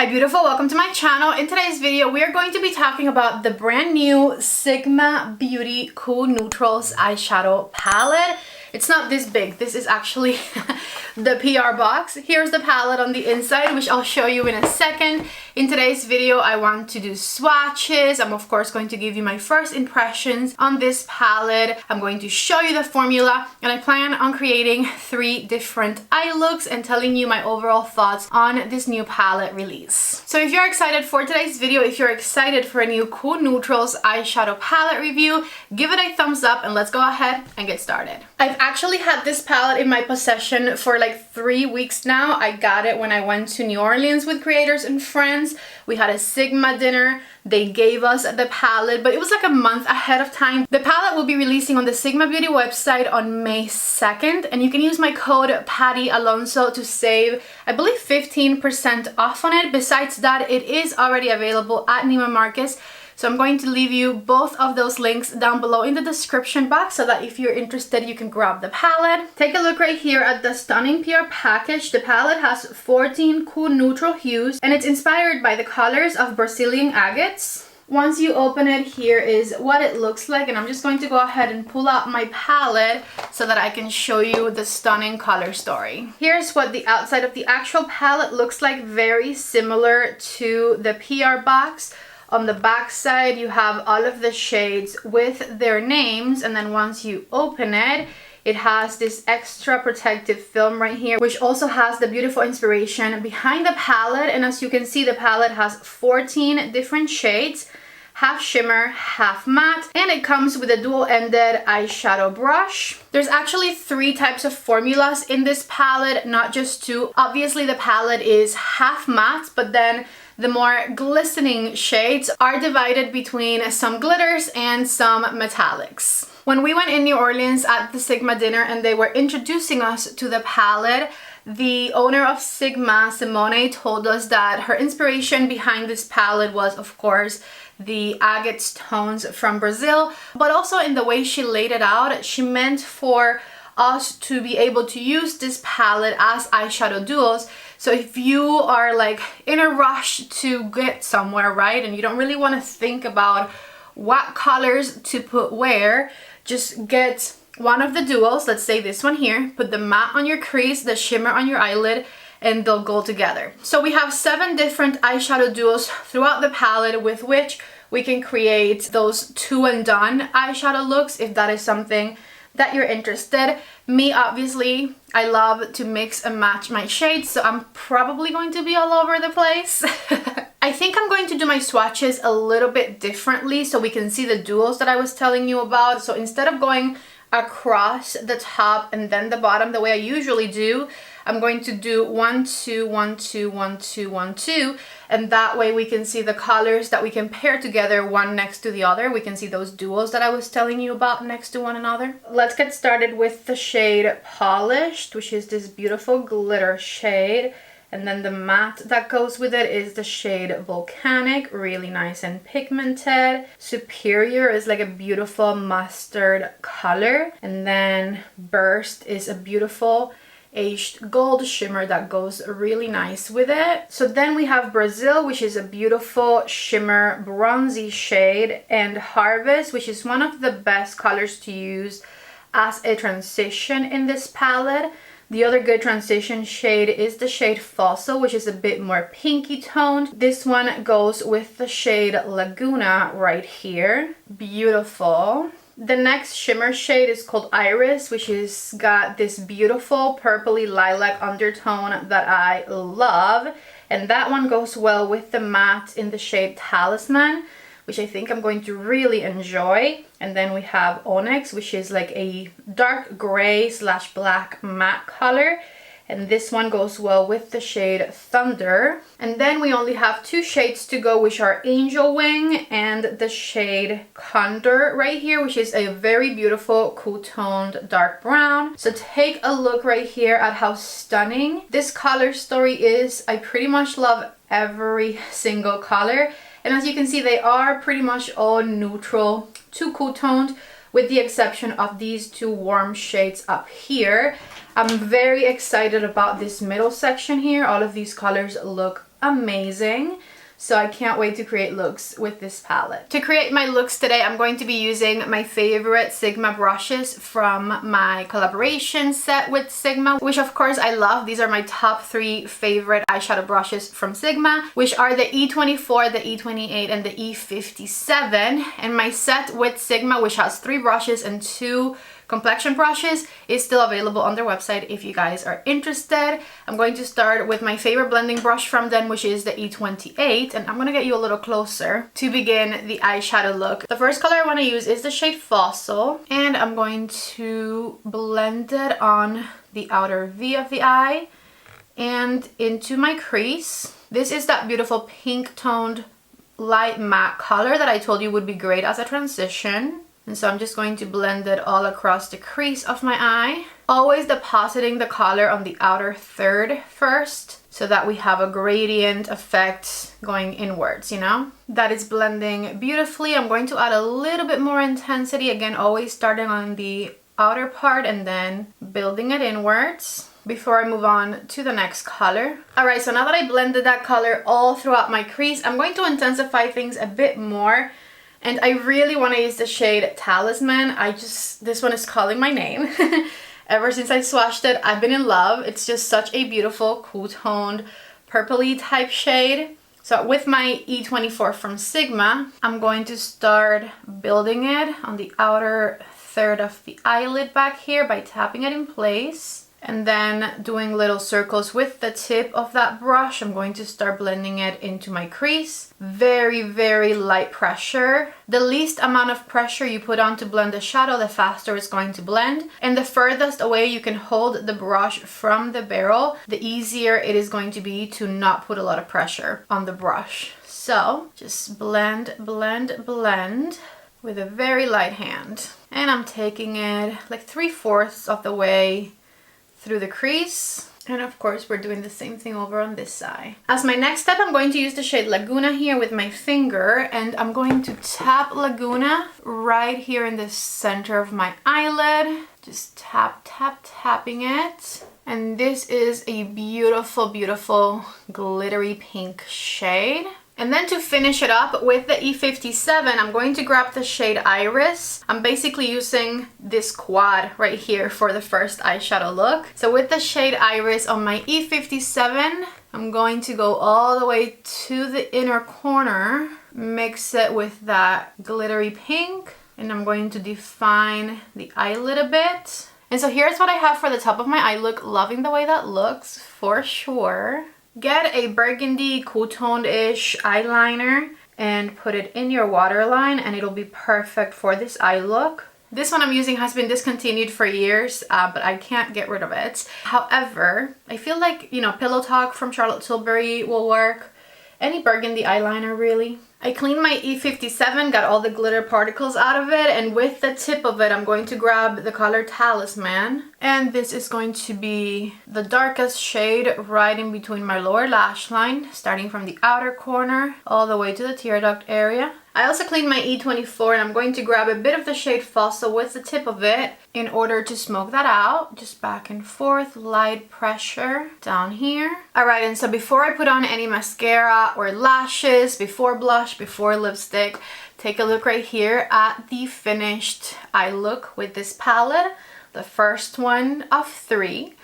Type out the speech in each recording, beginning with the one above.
Hi beautiful, welcome to my channel. In today's video we are going to be talking about the brand new Sigma Beauty Cool Neutrals eyeshadow palette. It's not this big, this is actually the PR box. Here's the palette on the inside, which I'll show you in a second. In today's video I want to do swatches. I'm of course going to give you my first impressions on this palette. I'm going to show you the formula, and I plan on creating 3 different eye looks and telling you my overall thoughts on this new palette release. So if you're excited for today's video, if you're excited for a new Cool Neutrals eyeshadow palette review, give it a thumbs up and let's go ahead and get started. I've actually had this palette in my possession for like 3 weeks now. I got it when I went to New Orleans with creators and friends. We had a Sigma dinner. They gave us the palette, but it was like a month ahead of time. The palette will be releasing on the Sigma Beauty website on May 2nd, and you can use my code PATTYALONSO to save, I believe, 15% off on it. Besides that, it is already available at Neiman Marcus. So I'm going to leave you both of those links down below in the description box so that if you're interested, you can grab the palette. Take a look right here at the stunning PR package. The palette has 14 cool neutral hues and it's inspired by the colors of Brazilian agates. Once you open it, here is what it looks like, and I'm just going to go ahead and pull out my palette so that I can show you the stunning color story. Here's what the outside of the actual palette looks like, very similar to the PR box. On the back side, you have all of the shades with their names, and then once you open it, it has this extra protective film right here, which also has the beautiful inspiration behind the palette. And as you can see, the palette has 14 different shades, half shimmer, half matte, and it comes with a dual-ended eyeshadow brush. There's actually 3 types of formulas in this palette, not just 2. Obviously, the palette is half matte, but then the more glistening shades are divided between some glitters and some metallics. When we went in New Orleans at the Sigma dinner and they were introducing us to the palette, the owner of Sigma, Simone, told us that her inspiration behind this palette was, of course, the agate tones from Brazil, but also in the way she laid it out. She meant for us to be able to use this palette as eyeshadow duos. So if you are like in a rush to get somewhere, right, and you don't really want to think about what colors to put where, just get one of the duos, let's say this one here, put the matte on your crease, the shimmer on your eyelid, and they'll go together. So we have 7 different eyeshadow duos throughout the palette with which we can create those 2 and done eyeshadow looks if that is something that you're interested. Me, obviously, I love to mix and match my shades, so I'm probably going to be all over the place. I think I'm going to do my swatches a little bit differently so we can see the duos that I was telling you about. So instead of going across the top and then the bottom the way I usually do, I'm going to do 1, 2, 1, 2, 1, 2, 1, 2, and that way we can see the colors that we can pair together one next to the other. We can see those duos that I was telling you about next to one another. Let's get started with the shade Polished, which is this beautiful glitter shade, and then the matte that goes with it is the shade Volcanic, really nice and pigmented. Superior is like a beautiful mustard color, and then Burst is a beautiful aged gold shimmer that goes really nice with it. So then we have Brazil, which is a beautiful shimmer bronzy shade, and Harvest, which is one of the best colors to use as a transition in this palette. The other good transition shade is the shade Fossil, which is a bit more pinky toned. This one goes with the shade Laguna right here. Beautiful. The next shimmer shade is called Iris, which is got this beautiful purpley lilac undertone that I love. And that one goes well with the matte in the shade Talisman, which I think I'm going to really enjoy. And then we have Onyx, which is like a dark gray / black matte color. And this one goes well with the shade Thunder. And then we only have 2 shades to go, which are Angel Wing and the shade Condor right here, which is a very beautiful cool toned dark brown. So take a look right here at how stunning this color story is. I pretty much love every single color. And as you can see, they are pretty much all neutral to cool toned, with the exception of these 2 warm shades up here. I'm very excited about this middle section here. All of these colors look amazing. So I can't wait to create looks with this palette. To create my looks today, I'm going to be using my favorite Sigma brushes from my collaboration set with Sigma, which of course I love. These are my top 3 favorite eyeshadow brushes from Sigma, which are the E24, the E28, and the E57. And my set with Sigma, which has 3 brushes and 2 complexion brushes, is still available on their website if you guys are interested. I'm going to start with my favorite blending brush from them, which is the E28, and I'm gonna get you a little closer to begin the eyeshadow look. The first color I want to use is the shade Fossil, and I'm going to blend it on the outer V of the eye and into my crease. This is that beautiful pink toned light matte color that I told you would be great as a transition. And so I'm just going to blend it all across the crease of my eye. Always depositing the color on the outer third first, so that we have a gradient effect going inwards, you know? That is blending beautifully. I'm going to add a little bit more intensity, again, always starting on the outer part and then building it inwards before I move on to the next color. Alright, so now that I blended that color all throughout my crease, I'm going to intensify things a bit more. And I really want to use the shade Talisman. This one is calling my name. Ever since I swatched it, I've been in love. It's just such a beautiful, cool toned, purpley type shade. So with my E24 from Sigma, I'm going to start building it on the outer third of the eyelid back here by tapping it in place. And then doing little circles with the tip of that brush. I'm going to start blending it into my crease. Very, very light pressure. The least amount of pressure you put on to blend the shadow, the faster it's going to blend. And the furthest away you can hold the brush from the barrel, the easier it is going to be to not put a lot of pressure on the brush. So just blend, blend, blend with a very light hand. And I'm taking it like 3/4 of the way through the crease. And of course we're doing the same thing over on this side. As my next step, I'm going to use the shade Laguna here with my finger, and I'm going to tap Laguna right here in the center of my eyelid. Just tap, tap, tapping it. And this is a beautiful, beautiful glittery pink shade. And then to finish it up with the E57, I'm going to grab the shade Iris. I'm basically using this quad right here for the first eyeshadow look. So with the shade Iris on my E57, I'm going to go all the way to the inner corner, mix it with that glittery pink, and I'm going to define the eyelid a bit. And so here's what I have for the top of my eye look. Loving the way that looks for sure. Get a burgundy, cool toned-ish eyeliner and put it in your waterline, and it'll be perfect for this eye look. This one I'm using has been discontinued for years, but I can't get rid of it. However, I feel like, you know, Pillow Talk from Charlotte Tilbury will work. Any burgundy eyeliner, really. I cleaned my E57, got all the glitter particles out of it, and with the tip of it, I'm going to grab the color Talisman. And this is going to be the darkest shade right in between my lower lash line, starting from the outer corner all the way to the tear duct area. I also cleaned my E24, and I'm going to grab a bit of the shade Fossil with the tip of it in order to smoke that out. Just back and forth, light pressure down here. Alright, and so before I put on any mascara or lashes, before blush, before lipstick, take a look right here at the finished eye look with this palette. The first one of 3.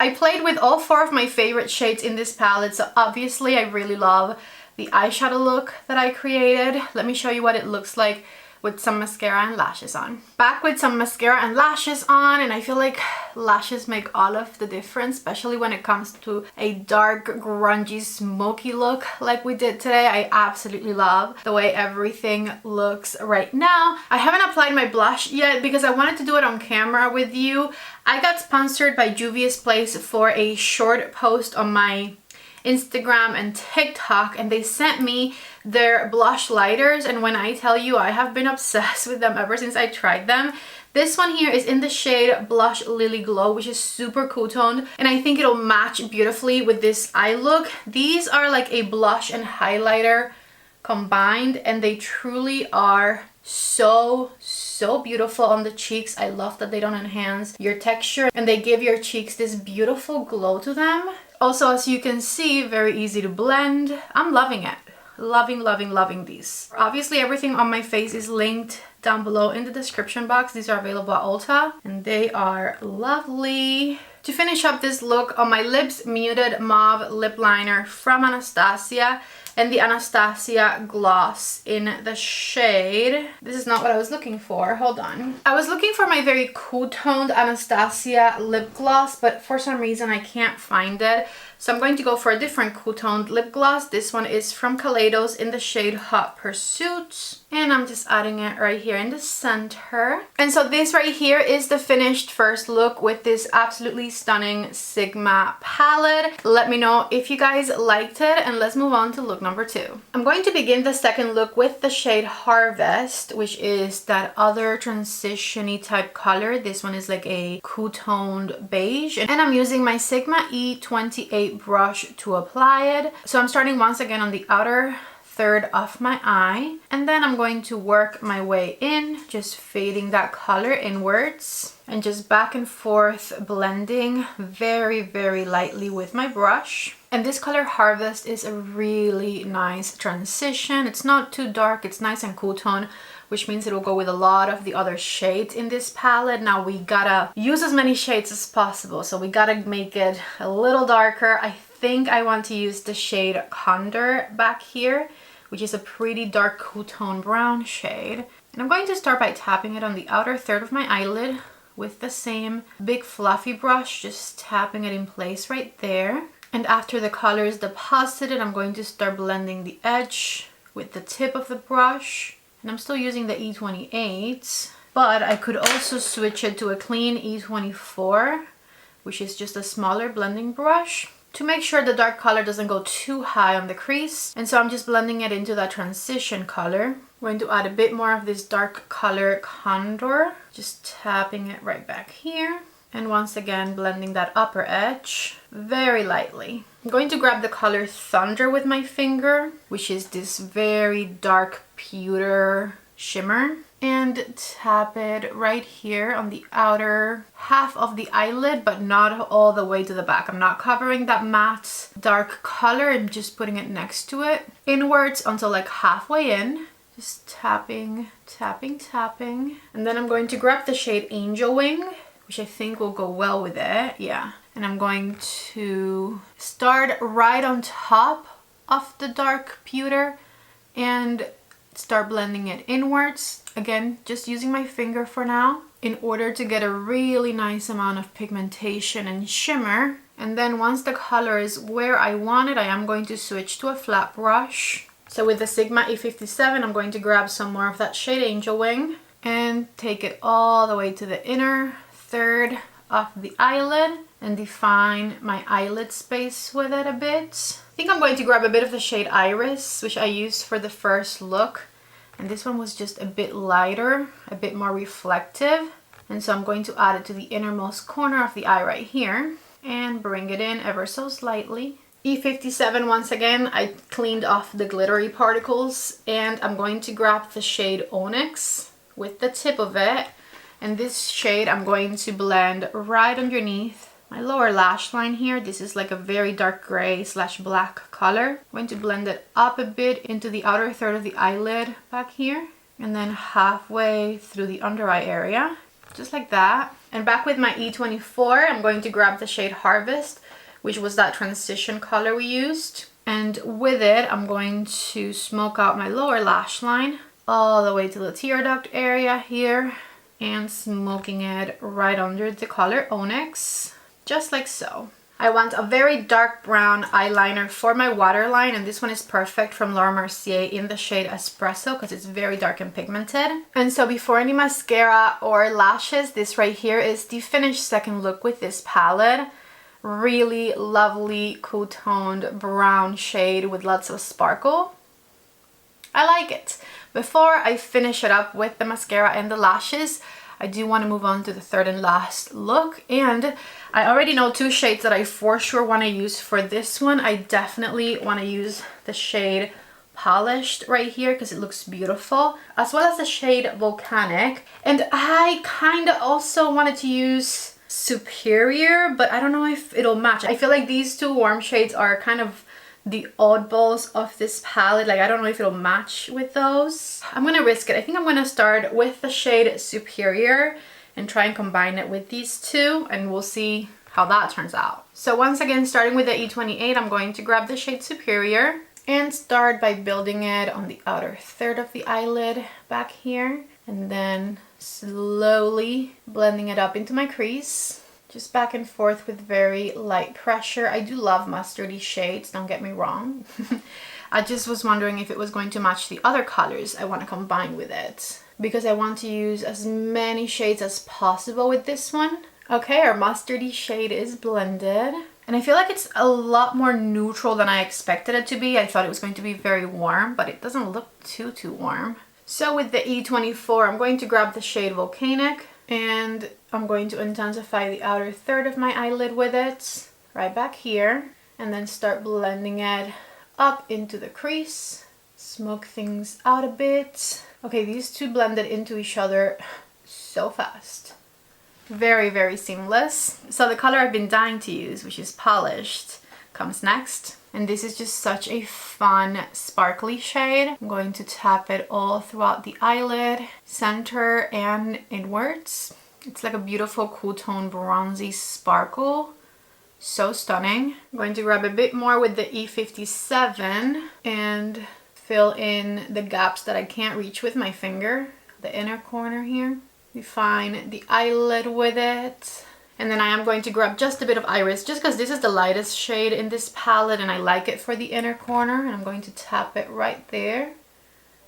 I played with all 4 of my favorite shades in this palette, so obviously I really love the eyeshadow look that I created. Let me show you what it looks like with some mascara and lashes on. Back with some mascara and lashes on, and I feel like lashes make all of the difference, especially when it comes to a dark, grungy, smoky look like we did today. I absolutely love the way everything looks right now. I haven't applied my blush yet because I wanted to do it on camera with you. I got sponsored by Juvia's Place for a short post on my Instagram and TikTok, and they sent me their blush lighters, and when I tell you I have been obsessed with them ever since I tried them. This one here is in the shade Blush Lily Glow, which is super cool toned, and I think it'll match beautifully with this eye look. These are like a blush and highlighter combined, and they truly are so beautiful on the cheeks. I love that they don't enhance your texture, and they give your cheeks this beautiful glow to them. Also, as you can see, very easy to blend. I'm loving it. Loving, loving, loving these. Obviously, everything on my face is linked down below in the description box. These are available at Ulta and they are lovely. To finish up this look, on my lips, Muted Mauve Lip Liner from Anastasia and the Anastasia gloss in the shade. This is not what I was looking for. Hold on. I was looking for my very cool toned Anastasia lip gloss, but for some reason I can't find it. So I'm going to go for a different cool toned lip gloss. This one is from COLLAB in the shade Hot Pursuit. And I'm just adding it right here in the center. And so this right here is the finished first look with this absolutely stunning Sigma palette. Let me know if you guys liked it and let's move on to look number 2. I'm going to begin the second look with the shade Harvest, which is that other transition-y type color. This one is like a cool toned beige. And I'm using my Sigma E28 brush to apply it. So I'm starting once again on the outer third of my eye, and then I'm going to work my way in, just fading that color inwards and just back and forth blending very, very lightly with my brush. And this color Harvest is a really nice transition. It's not too dark, it's nice and cool tone, which means it will go with a lot of the other shades in this palette. Now we gotta use as many shades as possible, so we gotta make it a little darker. I think I want to use the shade Condor back here, which is a pretty dark cool tone brown shade. And I'm going to start by tapping it on the outer third of my eyelid with the same big fluffy brush, just tapping it in place right there. And after the color is deposited, I'm going to start blending the edge with the tip of the brush. And I'm still using the E28, but I could also switch it to a clean E24, which is just a smaller blending brush, to make sure the dark color doesn't go too high on the crease. And so I'm just blending it into that transition color. I'm going to add a bit more of this dark color Condor, just tapping it right back here. And once again, blending that upper edge very lightly. I'm going to grab the color Thunder with my finger, which is this very dark pewter shimmer, and tap it right here on the outer half of the eyelid, but not all the way to the back. I'm not covering that matte dark color. I'm just putting it next to it inwards until like halfway in. Just tapping, tapping, tapping. And then I'm going to grab the shade Angel Wing, which I think will go well with it. Yeah. And I'm going to start right on top of the dark pewter and start blending it inwards. Again, just using my finger for now in order to get a really nice amount of pigmentation and shimmer. And then once the color is where I want it, I am going to switch to a flat brush. So with the Sigma E57, I'm going to grab some more of that shade Angel Wing and take it all the way to the inner third of the eyelid and define my eyelid space with it a bit. I think I'm going to grab a bit of the shade Iris, which I used for the first look. And this one was just a bit lighter, a bit more reflective. And so I'm going to add it to the innermost corner of the eye right here and bring it in ever so slightly. E57, once again, I cleaned off the glittery particles, and I'm going to grab the shade Onyx with the tip of it. And this shade I'm going to blend right underneath my lower lash line here. This is like a very dark gray / black color. I'm going to blend it up a bit into the outer third of the eyelid back here, and then halfway through the under eye area, just like that. And back with my E24, I'm going to grab the shade Harvest, which was that transition color we used. And with it, I'm going to smoke out my lower lash line all the way to the tear duct area here, and smoking it right under the color Onyx, just like so. I want a very dark brown eyeliner for my waterline, and this one is perfect from Laura Mercier in the shade Espresso because it's very dark and pigmented. And so before any mascara or lashes, this right here is the finished second look with this palette. Really lovely cool toned brown shade with lots of sparkle. I like it. Before I finish it up with the mascara and the lashes, I do want to move on to the third and last look, and I already know two shades that I for sure want to use for this one. I definitely want to use the shade Polished right here because it looks beautiful, as well as the shade Volcanic. And I kind of also wanted to use Superior, but I don't know if it'll match. I feel like these two warm shades are kind of the oddballs of this palette. Like, I don't know if it'll match with those. I'm gonna risk it. I think I'm gonna start with the shade Superior and try and combine it with these two, and we'll see how that turns out. So once again, starting with the E28, I'm going to grab the shade Superior and start by building it on the outer third of the eyelid back here, and then slowly blending it up into my crease, just back and forth with very light pressure. I do love mustardy shades, don't get me wrong. I just was wondering if it was going to match the other colors I want to combine with it, because I want to use as many shades as possible with this one. Okay, our mustardy shade is blended, and I feel like it's a lot more neutral than I expected it to be. I thought it was going to be very warm, but it doesn't look too warm. So with the E24, I'm going to grab the shade Volcanic, and I'm going to intensify the outer third of my eyelid with it, right back here, and then start blending it up into the crease, smoke things out a bit. Okay, these two blended into each other so fast. Very seamless. So the color I've been dying to use, which is Polished, comes next. And this is just such a fun, sparkly shade. I'm going to tap it all throughout the eyelid, center and inwards. It's like a beautiful cool tone bronzy sparkle. So stunning. I'm going to grab a bit more with the E57 and fill in the gaps that I can't reach with my finger. The inner corner here. Define the eyelid with it. And then I am going to grab just a bit of Iris, just because this is the lightest shade in this palette and I like it for the inner corner. And I'm going to tap it right there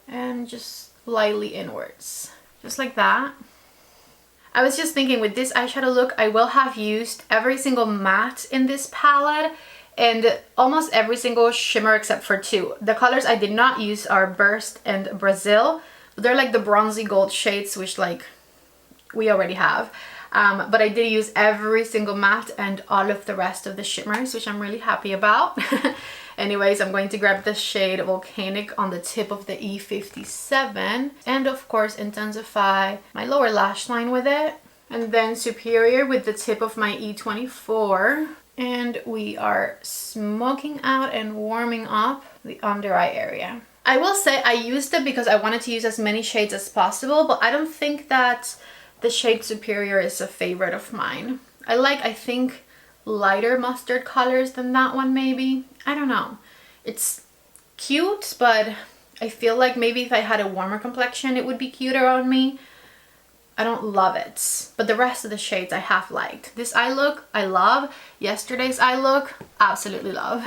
and just lightly inwards, just like that. I was just thinking, with this eyeshadow look, I will have used every single matte in this palette and almost every single shimmer except for two. The colors I did not use are Burst and Brazil. They're like the bronzy gold shades, which like we already have. But I did use every single matte and all of the rest of the shimmers, which I'm really happy about. Anyways, I'm going to grab the shade Volcanic on the tip of the E57 and of course intensify my lower lash line with it. And then Superior with the tip of my E24. And we are smoking out and warming up the under eye area. I will say I used it because I wanted to use as many shades as possible, but I don't think that the shade Superior is a favorite of mine. I think, lighter mustard colors than that one maybe. I don't know. It's cute, but I feel like maybe if I had a warmer complexion, it would be cuter on me. I don't love it, but the rest of the shades I have liked. This eye look, I love. Yesterday's eye look, absolutely love.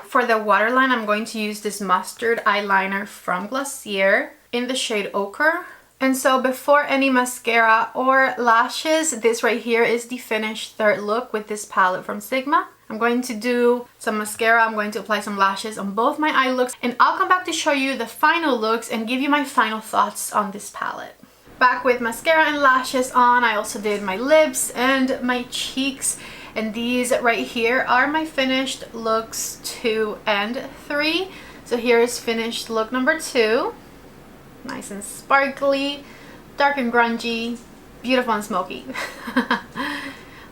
For the waterline, I'm going to use this mustard eyeliner from Glossier in the shade Ochre. And so before any mascara or lashes, this right here is the finished third look with this palette from Sigma. I'm going to do some mascara, I'm going to apply some lashes on both my eye looks, and I'll come back to show you the final looks and give you my final thoughts on this palette. Back with mascara and lashes on, I also did my lips and my cheeks, and these right here are my finished looks 2 and 3. So here is finished look number 2. Nice and sparkly, dark and grungy, beautiful and smoky.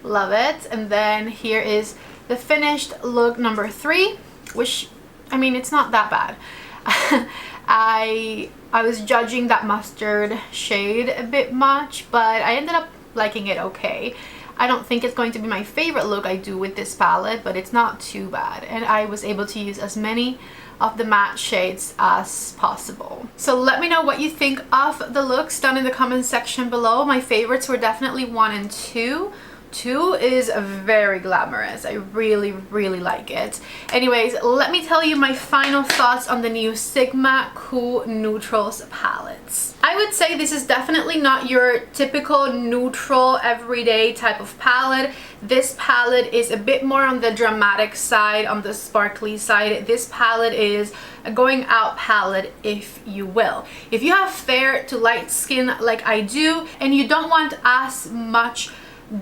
Love it. And then here is the finished look number 3, which, I mean, it's not that bad. I was judging that mustard shade a bit much, but I ended up liking it okay. I don't think it's going to be my favorite look I do with this palette, but it's not too bad. And I was able to use as many of the matte shades as possible. So let me know what you think of the looks down in the comment section below. My favorites were definitely 1 and 2. 2 is very glamorous. I really like it. Anyways, let me tell you my final thoughts on the new Sigma Cool Neutrals palettes. I would say this is definitely not your typical neutral everyday type of palette. This palette is a bit more on the dramatic side, on the sparkly side. This palette is a going out palette, if you will. If you have fair to light skin like I do, and you don't want as much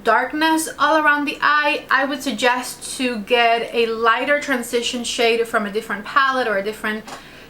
darkness all around the eye, I would suggest to get a lighter transition shade from a different palette or a different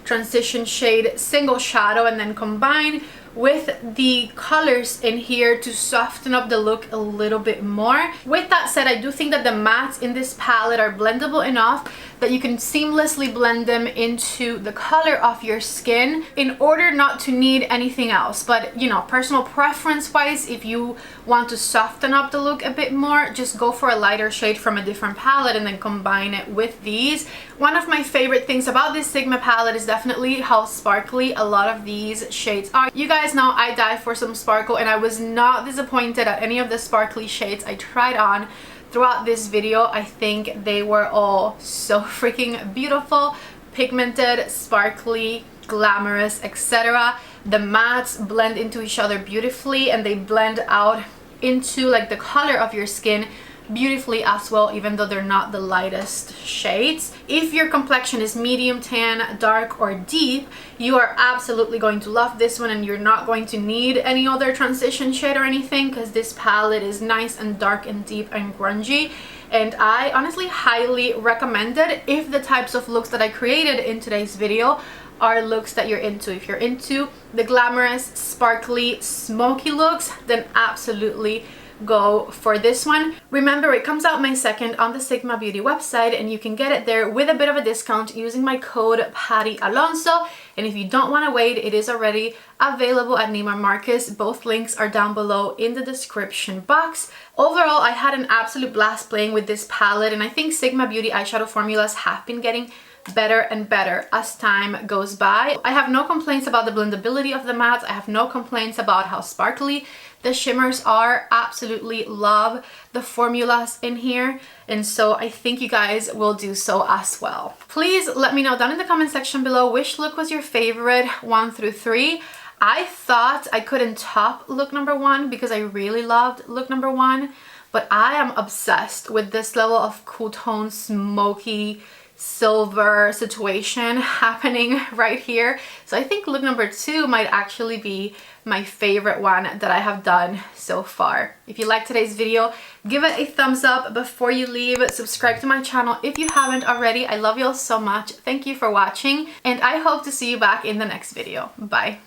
transition shade single shadow, and then combine with the colors in here to soften up the look a little bit more. With that said, I do think that the mattes in this palette are blendable enough that you can seamlessly blend them into the color of your skin in order not to need anything else. But you know, personal preference wise, if you want to soften up the look a bit more, just go for a lighter shade from a different palette and then combine it with these. One of my favorite things about this Sigma palette is definitely how sparkly a lot of these shades are. You guys know I die for some sparkle, and I was not disappointed at any of the sparkly shades I tried on throughout this video. I think they were all so freaking beautiful, pigmented, sparkly, glamorous, etc. The mattes blend into each other beautifully, and they blend out into like the color of your skin beautifully as well, even though they're not the lightest shades. If your complexion is medium tan, dark, or deep, you are absolutely going to love this one, and you're not going to need any other transition shade or anything, because this palette is nice and dark and deep and grungy. And I honestly highly recommend it if the types of looks that I created in today's video are looks that you're into. If you're into the glamorous, sparkly, smoky looks, then absolutely go for this one. Remember, it comes out May 2nd on the Sigma Beauty website, and you can get it there with a bit of a discount using my code PATTYALONSO. And if you don't want to wait, it is already available at Neiman Marcus. Both links are down below in the description box. Overall, I had an absolute blast playing with this palette, and I think Sigma Beauty eyeshadow formulas have been getting better and better as time goes by. I have no complaints about the blendability of the mattes. I have no complaints about how sparkly the shimmers are. Absolutely love the formulas in here, and so I think you guys will do so as well. Please let me know down in the comment section below which look was your favorite 1 through 3. I thought I couldn't top look number 1 because I really loved look number 1, but I am obsessed with this level of cool tone, smoky, silver situation happening right here. So I think look number 2 might actually be my favorite one that I have done so far. If you liked today's video, give it a thumbs up before you leave. Subscribe to my channel if you haven't already. I love you all so much. Thank you for watching, and I hope to see you back in the next video. Bye.